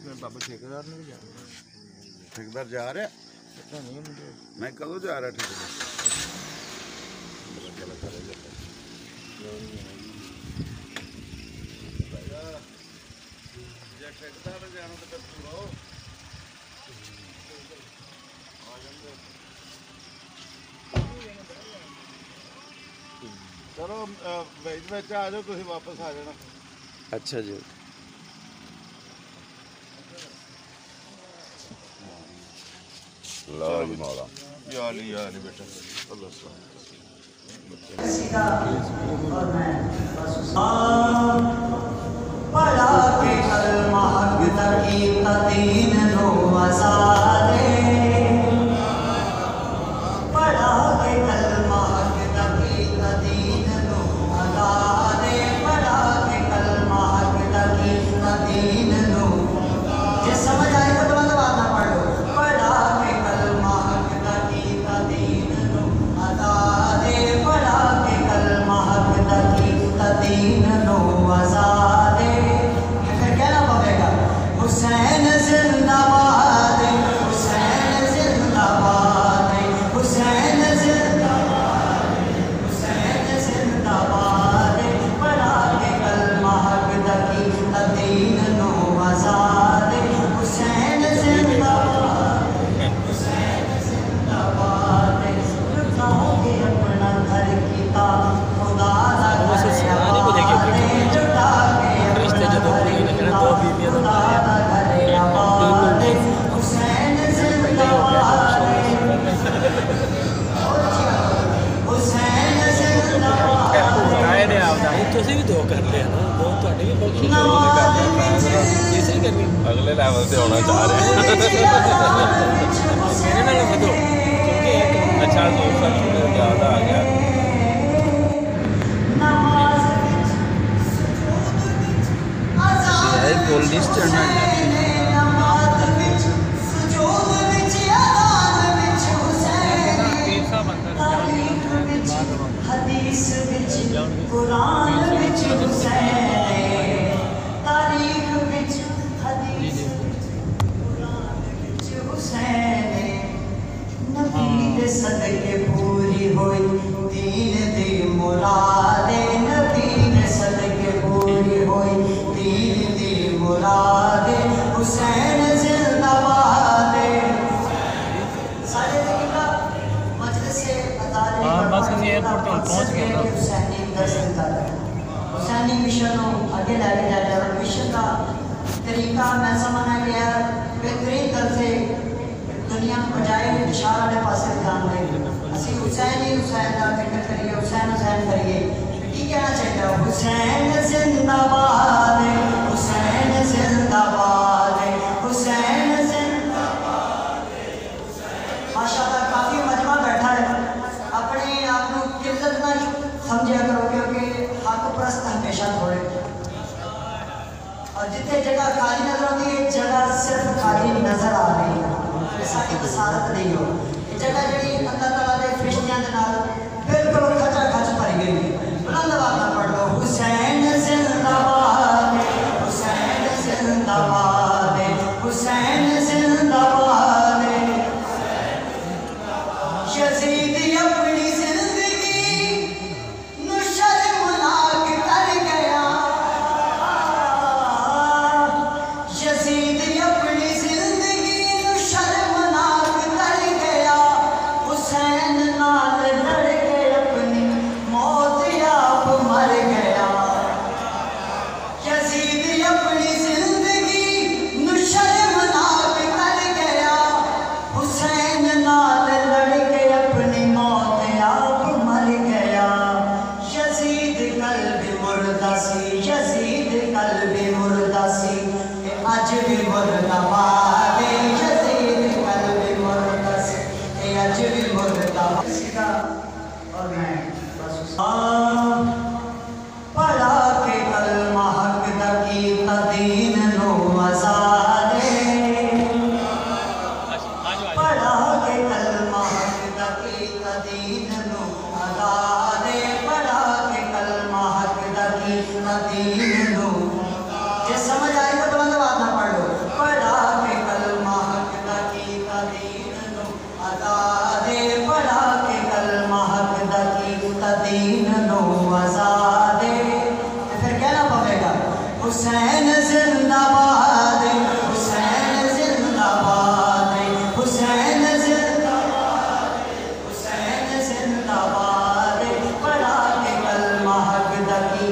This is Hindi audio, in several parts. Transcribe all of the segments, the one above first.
मैं बाबा ठेकेदार ने भी जाना। ठेकेदार जा रहा है? पता नहीं मुझे। मैं कदों जा रहा ठेकेदार? ठेकेदार जाना तो चलो बीच में आ जाओ, तुम वापस आ जाना। अच्छा जी। ला जी मौला या अली बेटा अल्लाह पढ़ा के कलमा हक तकी तदीन नो आज़ादे, पढ़ा के कलमा हक तकी तदीन नो आज़ादे, पढ़ा के कलमा हक तकी तदीन नो। ये समझ आए तो बुलंद आवाज़ ना पढ़ो। पढ़ा के कलमा हक तकी तदीन नो आज़ादे, पढ़ा के कलमा हक तकी तदीन नो आज़ादे। हुसैन जिंदाबाद, हुसैन जिंदाबाद, हुसैन जिंदाबाद, हुसैन जिंदाबाद। पढ़ा के कलमा हक तकी तदीन नो आज़ाद, हुसैन जिंदाबाद, हुसैन जिंदाबाद। लुटाओगे अपना घर किता खुदा दा ਤੁਸੀਂ ਵੀ ਦੋ ਕਰਦੇ ਆ ਨਾ, ਦੋ ਤੁਹਾਡੇ ਵੀ ਬਹੁਤ ਤੀਸਰੀ ਕਰਨੀ अगले लेवल से होना चाह रहे हैं। ਮੇਰੇ ਨਾਲ ਵਧੋ ਕਿਉਂਕਿ ਇੱਕ अच्छा दोस्त ज़्यादा आ गया। पुलिस चढ़ना हदीस विच कुरान विच हुसैन, तारीख विच हदीस कुरान विच हुसैन। नबी दे सदके पूरी होई दीन दी मुराद, नबी दे सदके पूरी होई दीन दी मुराद। हुसैन जिंदाबाद। सारे देखिएगा मजलिस से बस एयरपोर्ट तक पहुंच गए ना। हुसैनी दर्शन कर हुसैनी मिशन को आगे लेके जाता है। मिशन का तरीका मैं समझना गया बेहतरीन तरह से दुनिया को बजाय इशारा वाले पास ध्यान देंगे। असं हुसैन ही हुसैन का जिक्र करिए, हुसैन हुसैन करिए। की कहना चाहिए? हुसैन जिंदाबाद, हुसैन जिंदाबाद, हुसैन जिंदाबाद। माशाअल्लाह काफी मजमा बैठा है। अपने आप को किल्लत ना समझा करो, क्योंकि हक परस्त हमेशा थोड़े। और जितने जगह खाली नजर आती है, जगह सिर्फ खाली नजर आ रही है, साड़ी बसारत नहीं हो। ये जगह जी अल्लाह ताला के फरिश्तियां दे नाल बिल्कुल खचा खच भरी गई है। बुलंद आवाज़ में पढ़ लो हुसैन जिंदाबाद, हुसैन जिंदाबाद, हुसैन जिंदाबाद। यज़ीद अपनी जिंदगी नु शर्मनाक कर गया, यज़ीद अपनी जिंदगी नु शर्मनाक कर गया। हुसैन नाल लड़ के अपनी मौत आप मर गया। यज़ीद अपनी जिंदगी नु शर्मनाक कर गया। हुसैन नाल लड़ के अपनी मौत आप मर गया। यज़ीद कल्ब मुर्दा सी, यज़ीद कल्ब मुर्दा सी, अज भी मुर्दाबाद। यज़ीद कल्ब मुर्दा सी, अज भी मुर्दाबाद। और मैं बस पढ़ा के कलमा हक तकी तदीन नो आज़ादे, पढ़ा के कलमा हक तकी तदीन नो आज़ादे, पढ़ा के कलमा हक तकी तदीन नो। ये समझ आए तो बुलंद आवाज़ में पढ़ लो। दीन नो आजाद। फिर कहना पवेगा हुसैन जिंदाबाद, हुसैन जिंदाबाद, हुसैन जिंदाबाद, हुसैन जिंदाबाद। पढ़ा के कलमा हक दकी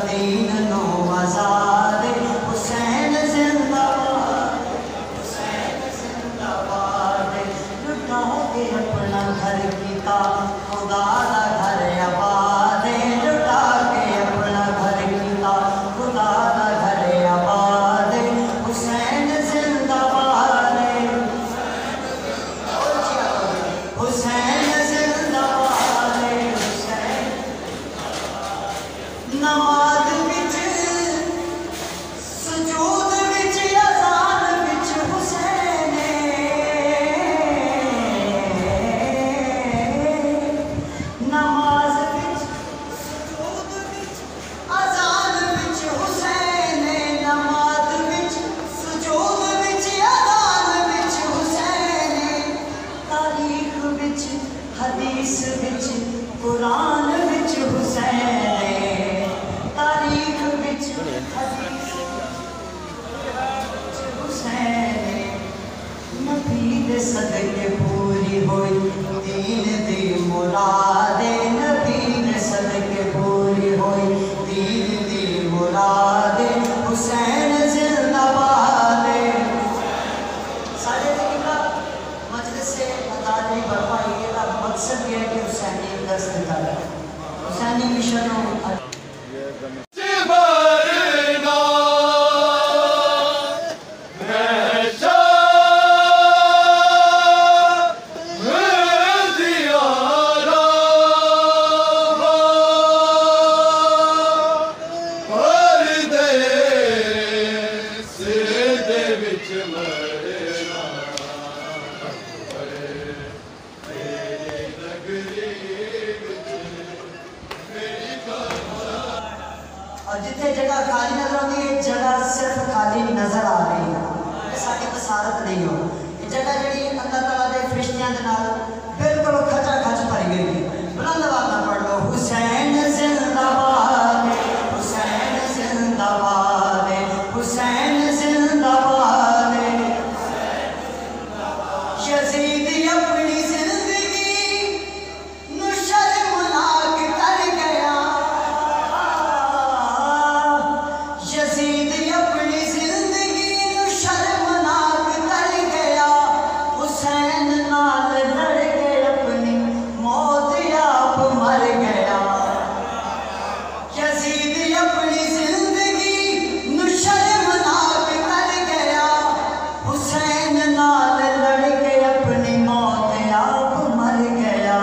दीन नो आजाद। हुसैन जिंदाबाद, हुसैन जिंदाबाद। लुटा के अपना घर कीता खुदा दा घर आबाद। लुटा के अपना घर कीता खुदा दा घर आबाद। हुसैन जिंदाबाद, हुसैन जिंदाबाद, हुसैन। नमाज विच सुजूद विच अज़ान विच हुसैन। नमाज विच सुजूद विच अज़ान विच हुसैन। नमाज विच सुजूद विच अज़ान विच हुसैन। तारीख विच हदीस विच कुरान विच हुसैन। तारीख विच हदीस विच हुसैन। नबी दे सदके पूरी होई दीन दी मुराद। नबी दे सदके पूरी होई दीन दी मुराद। हुसैन जिंदाबाद। सारे तरीका मजलिस से अदालती बर्पाई का मकसद यह है कि हुसैनी दस्त कर हुसैनी मिशन और जिथे जगह खाली नजर आती है जगह सिर्फ खाली नजर आ रही है, साड़ी बसारत नहीं हो। ये जगह जी अल्लाह ताला के फरिश्तियां दे नाल बिल्कुल खचा खच भरी गई है। बुलंद आवाज में पढ़ लो हुसैन जिंदाबाद, हुसैन जिंदाबाद, हुसैन जिंदाबाद। यजीद अपनी जिंदगी नु शर्मनाक कर गया। यजीद अपनी जिंदगी नु शर्मनाक कर गया। हुसैन नाल लड़ के अपनी मौत आप मर गया। यजीद अपनी जिंदगी नु शर्मनाक कर गया। हुसैन नाल लड़ के अपनी मौत आप मर गया।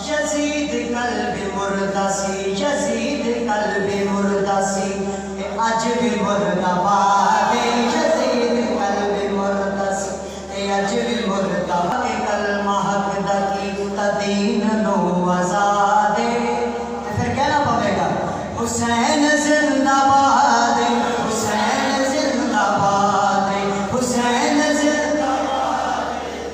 यजीद कल्बी मुर्दा सी, यजीद कल्बी मुर्दा सी, अज भी मुर्दाबाद। यजीद कल्बी मुर्दा सी, अज भी मुर्दाबाद। कलमा हक दकी दीन नो आजाद। फिर कहना पवेगा हुसैन जिंदाबाद, हुसैन जिंदाबाद, हुसैन जिंदाबाद,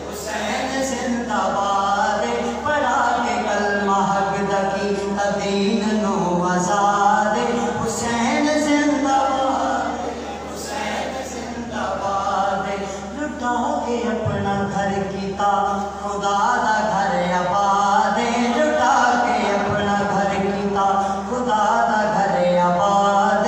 हुसैन जिंदाबाद। पढ़ा के कलमा हक दकी दीन नो आजाद। हुसैन जिंदाबाद, हुसैन जिंदाबाद। लुटा के अपना घर कीता खुदा दा घर आबाद। लुटा के अपना घर कीता खुदा दा घर आबाद।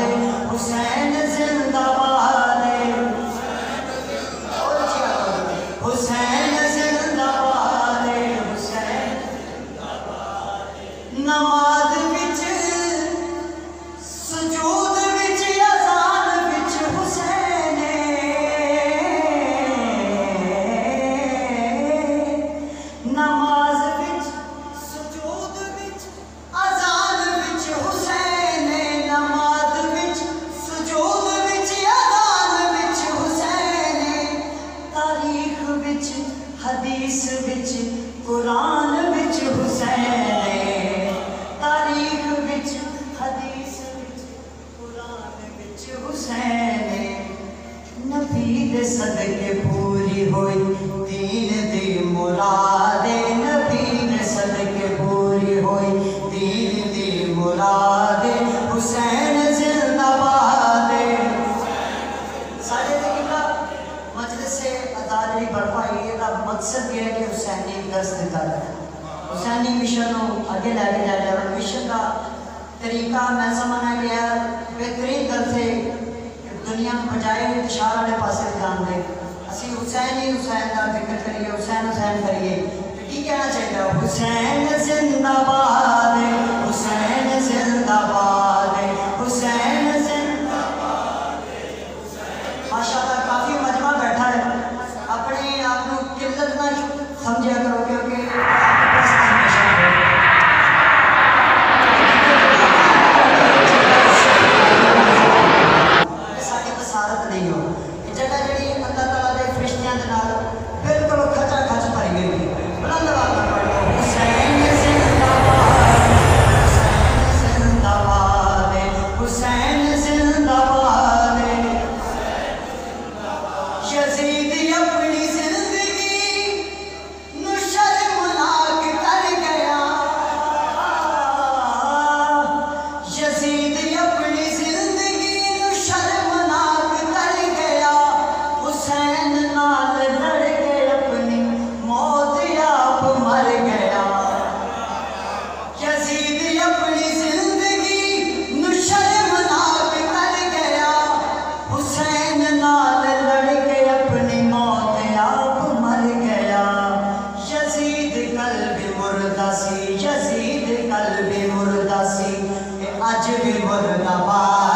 आगे लैके जाते और मिशन का तरीका मैं समझना गया बेहतरीन दर से दुनिया बजाए इंतशार वाले पासे ध्यान दे। असी हुसैन ही हुसैन का जिक्र करिए, हुसैन हुसैन करिए, की कहना चाहिए हुसैन जिंदाबाद, हुसैन जिंदाबाद, हुसैन जिंदाबाद। माशाअल्लाह काफ़ी मजमा बैठा है, अपने आप को किल्लत ना समझा करो क्योंकि साड़ी बसारत नहीं हो जगह जी अल्लाह तआला के फरिश्तियां दे नाल बिल्कुल खचा खच भरी गई बुलंद आवाज़ में पढ़ो हुसैन जिंदाबाद, हुसैन जिंदाबाद, हुसैन जिंदाबाद। यजीद अपनी जिंदगी नु शर्मनाक कर गया, यजीद अपनी जिंदगी नु शर्मनाक कर गया, हुसैन नाल लड़ के अपनी मौत आप मर गया। यजीद अपनी जिंदगी नु शर्मनाक कर गया, हुसैन नाल लड़ के अपनी मौत आप मर गया। यजीद कल्ब मुर्दा सी, यजीद कल्ब मुर्दा सी, अज भी मुर्दाबाद।